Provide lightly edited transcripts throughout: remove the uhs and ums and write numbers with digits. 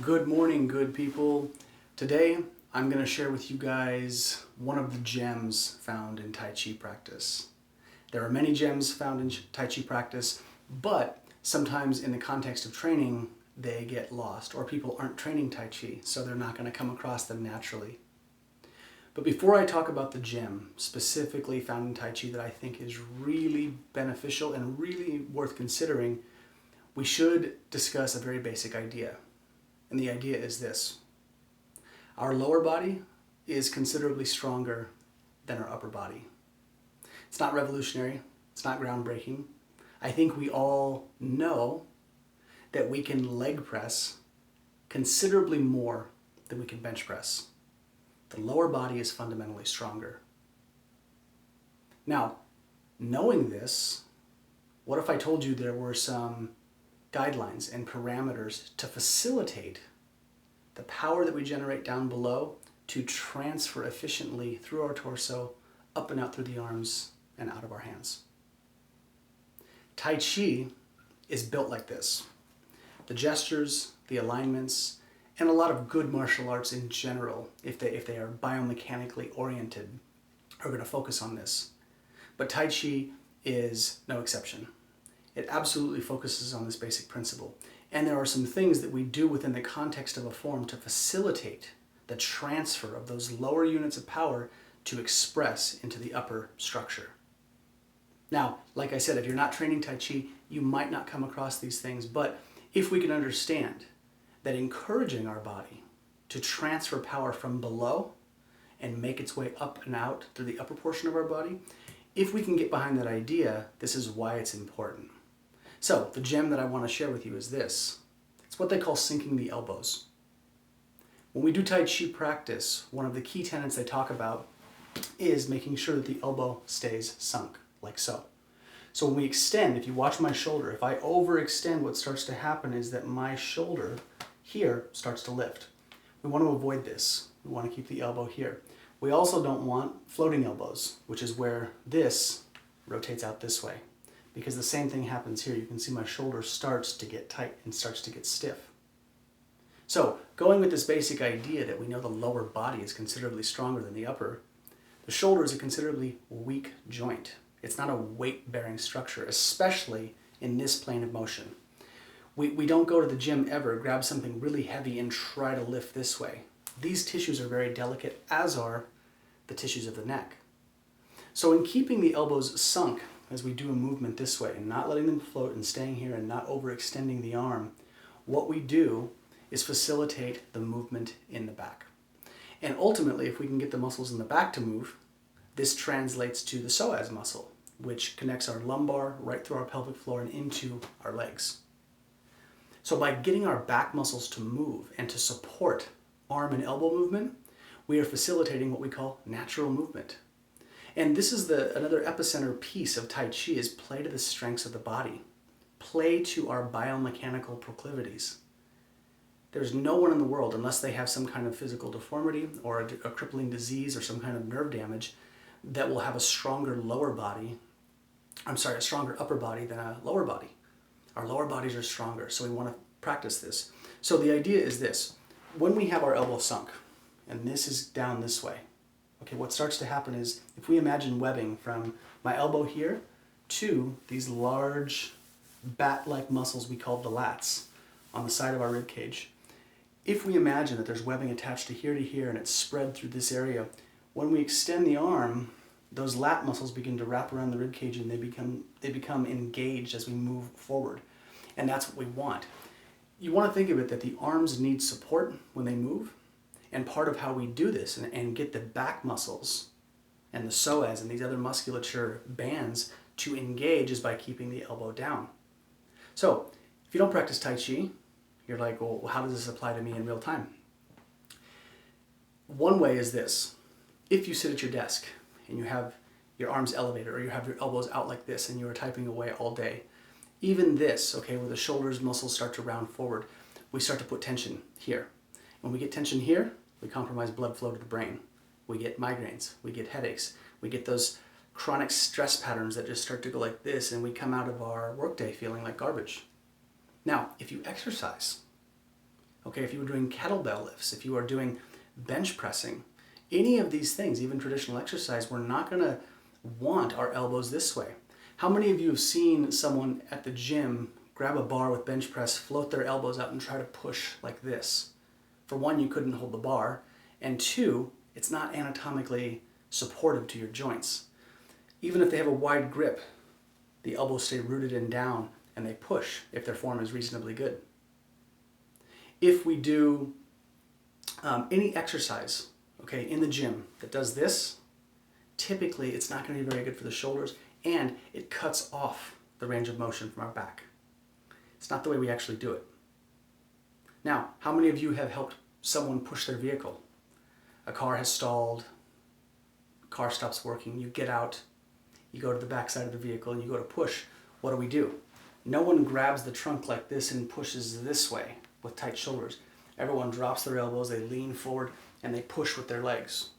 Good morning, good people. Today, I'm going to share with you guys one of the gems found in Tai Chi practice. There are many gems found in Tai Chi practice, but sometimes in the context of training, they get lost, or people aren't training Tai Chi, so they're not going to come across them naturally. But before I talk about the gem specifically found in Tai Chi that I think is really beneficial and really worth considering, we should discuss a very basic idea. And the idea is this: our lower body is considerably stronger than our upper body. It's not revolutionary, it's not groundbreaking. I think we all know that we can leg press considerably more than we can bench press. The lower body is fundamentally stronger. Now, knowing this, what if I told you there were some guidelines and parameters to facilitate the power that we generate down below to transfer efficiently through our torso, up and out through the arms, and out of our hands? Tai Chi is built like this. The gestures, the alignments, and a lot of good martial arts in general, if they are biomechanically oriented, are going to focus on this. But Tai Chi is no exception. It absolutely focuses on this basic principle. And there are some things that we do within the context of a form to facilitate the transfer of those lower units of power to express into the upper structure. Now, like I said, if you're not training Tai Chi, you might not come across these things, but if we can understand that encouraging our body to transfer power from below and make its way up and out through the upper portion of our body, if we can get behind that idea, this is why it's important. So, the gem that I want to share with you is this. It's what they call sinking the elbows. When we do Tai Chi practice, one of the key tenets they talk about is making sure that the elbow stays sunk, like so. So when we extend, if you watch my shoulder, if I overextend, what starts to happen is that my shoulder here starts to lift. We want to avoid this. We want to keep the elbow here. We also don't want floating elbows, which is where this rotates out this way. Because the same thing happens here. You can see my shoulder starts to get tight and starts to get stiff. So, going with this basic idea that we know the lower body is considerably stronger than the upper, the shoulder is a considerably weak joint. It's not a weight-bearing structure, especially in this plane of motion. We don't go to the gym ever, grab something really heavy and try to lift this way. These tissues are very delicate, as are the tissues of the neck. So in keeping the elbows sunk as we do a movement this way and not letting them float and staying here and not overextending the arm, what we do is facilitate the movement in the back. And ultimately, if we can get the muscles in the back to move, this translates to the psoas muscle, which connects our lumbar right through our pelvic floor and into our legs. So by getting our back muscles to move and to support arm and elbow movement, we are facilitating what we call natural movement. And this is another epicenter piece of Tai Chi, is play to the strengths of the body. Play to our biomechanical proclivities. There's no one in the world, unless they have some kind of physical deformity or a crippling disease or some kind of nerve damage, that will have a stronger upper body than a lower body. Our lower bodies are stronger, so we want to practice this. So the idea is this: when we have our elbow sunk, and this is down this way, okay, what starts to happen is, if we imagine webbing from my elbow here to these large bat-like muscles we call the lats on the side of our rib cage, if we imagine that there's webbing attached to here and it's spread through this area, when we extend the arm, those lat muscles begin to wrap around the rib cage and they become engaged as we move forward. And that's what we want. You want to think of it that the arms need support when they move, and part of how we do this and get the back muscles and the psoas and these other musculature bands to engage is by keeping the elbow down. So if you don't practice Tai Chi, you're like, well, how does this apply to me in real time? One way is this: if you sit at your desk and you have your arms elevated, or you have your elbows out like this and you are typing away all day, even this, okay, where the shoulders muscles start to round forward, we start to put tension here. When we get tension here, we compromise blood flow to the brain. We get migraines, we get headaches, we get those chronic stress patterns that just start to go like this, and we come out of our workday feeling like garbage. Now, if you exercise, Okay, if you were doing kettlebell lifts, if you are doing bench pressing, any of these things, even traditional exercise, we're not going to want our elbows this way. How many of you have seen someone at the gym grab a bar with bench press, float their elbows out and try to push like this? For one, you couldn't hold the bar, and two, it's not anatomically supportive to your joints. Even if they have a wide grip, the elbows stay rooted and down and they push if their form is reasonably good. If we do any exercise, okay, in the gym that does this, typically it's not going to be very good for the shoulders, and it cuts off the range of motion from our back. It's not the way we actually do it. Now, how many of you have helped someone push their vehicle? A car has stalled, a car stops working, you get out, you go to the back side of the vehicle and you go to push. What do? No one grabs the trunk like this and pushes this way with tight shoulders. Everyone drops their elbows, they lean forward, and they push with their legs.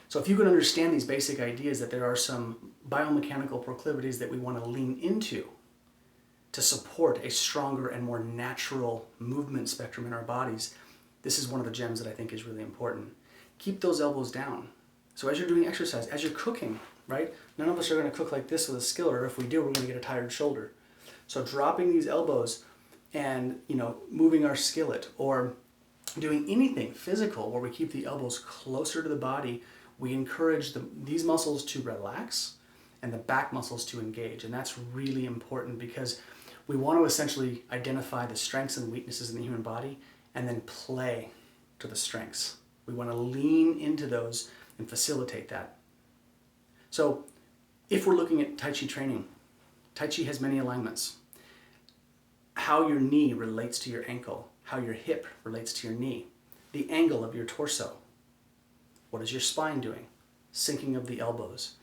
So if you can understand these basic ideas that there are some biomechanical proclivities that we want to lean into to support a stronger and more natural movement spectrum in our bodies, this is one of the gems that I think is really important. Keep those elbows down. So as you're doing exercise, as you're cooking, right? None of us are going to cook like this with a skillet, or if we do, we're going to get a tired shoulder. So dropping these elbows and, moving our skillet or doing anything physical where we keep the elbows closer to the body, we encourage these muscles to relax and the back muscles to engage. And that's really important because we want to essentially identify the strengths and weaknesses in the human body and then play to the strengths. We want to lean into those and facilitate that. So if we're looking at Tai Chi training, Tai Chi has many alignments. How your knee relates to your ankle, how your hip relates to your knee, the angle of your torso. What is your spine doing? Sinking of the elbows.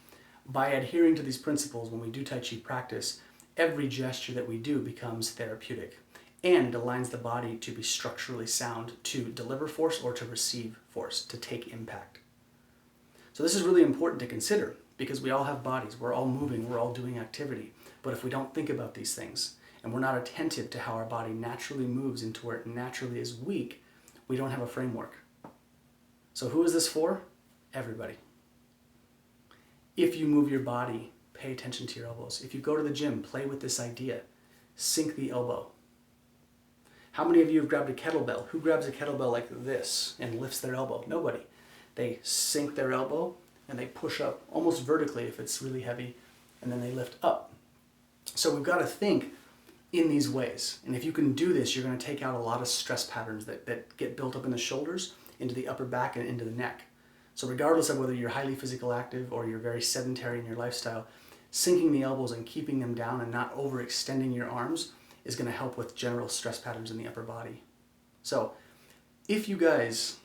By adhering to these principles, when we do Tai Chi practice, every gesture that we do becomes therapeutic, and it aligns the body to be structurally sound to deliver force or to receive force, to take impact. So this is really important to consider because we all have bodies, we're all moving, we're all doing activity. But if we don't think about these things and we're not attentive to how our body naturally moves into where it naturally is weak, we don't have a framework. So who is this for? Everybody. If you move your body, pay attention to your elbows. If you go to the gym, play with this idea. Sink the elbow. How many of you have grabbed a kettlebell? Who grabs a kettlebell like this and lifts their elbow? Nobody. They sink their elbow and they push up almost vertically if it's really heavy, and then they lift up. So we've got to think in these ways. And if you can do this, you're going to take out a lot of stress patterns that get built up in the shoulders, into the upper back, and into the neck. So regardless of whether you're highly physical active or you're very sedentary in your lifestyle, sinking the elbows and keeping them down and not overextending your arms is going to help with general stress patterns in the upper body. So if you guys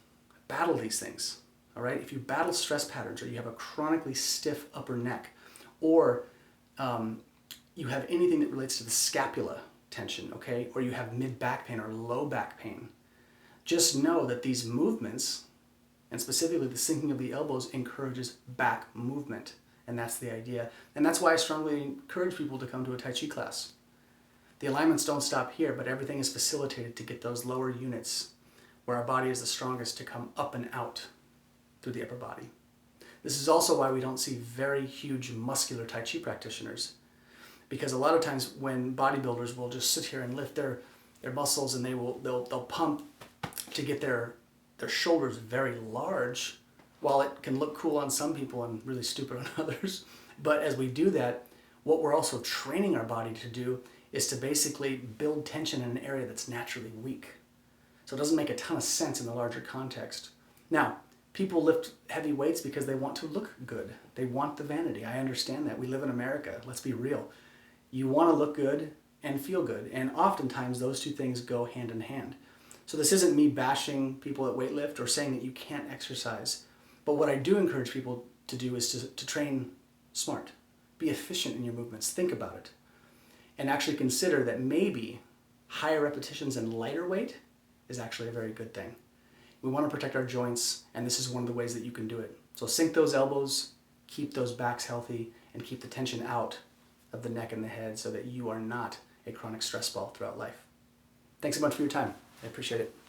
battle these things, all right, if you battle stress patterns or you have a chronically stiff upper neck, or you have anything that relates to the scapula tension, okay, or you have mid-back pain or low back pain, just know that these movements, and specifically the sinking of the elbows, encourages back movement. And that's the idea. And that's why I strongly encourage people to come to a Tai Chi class. The alignments don't stop here, but everything is facilitated to get those lower units where our body is the strongest to come up and out through the upper body. This is also why we don't see very huge muscular Tai Chi practitioners. Because a lot of times when bodybuilders will just sit here and lift their muscles and they'll pump to get their shoulders very large, while it can look cool on some people and really stupid on others. But as we do that, what we're also training our body to do is to basically build tension in an area that's naturally weak. So it doesn't make a ton of sense in the larger context. Now, people lift heavy weights because they want to look good. They want the vanity. I understand that. We live in America. Let's be real. You want to look good and feel good. And oftentimes those two things go hand in hand. So this isn't me bashing people that weightlift or saying that you can't exercise. But what I do encourage people to do is to train smart. Be efficient in your movements. Think about it. And actually consider that maybe higher repetitions and lighter weight is actually a very good thing. We want to protect our joints, and this is one of the ways that you can do it. So sink those elbows, keep those backs healthy, and keep the tension out of the neck and the head so that you are not a chronic stress ball throughout life. Thanks so much for your time. I appreciate it.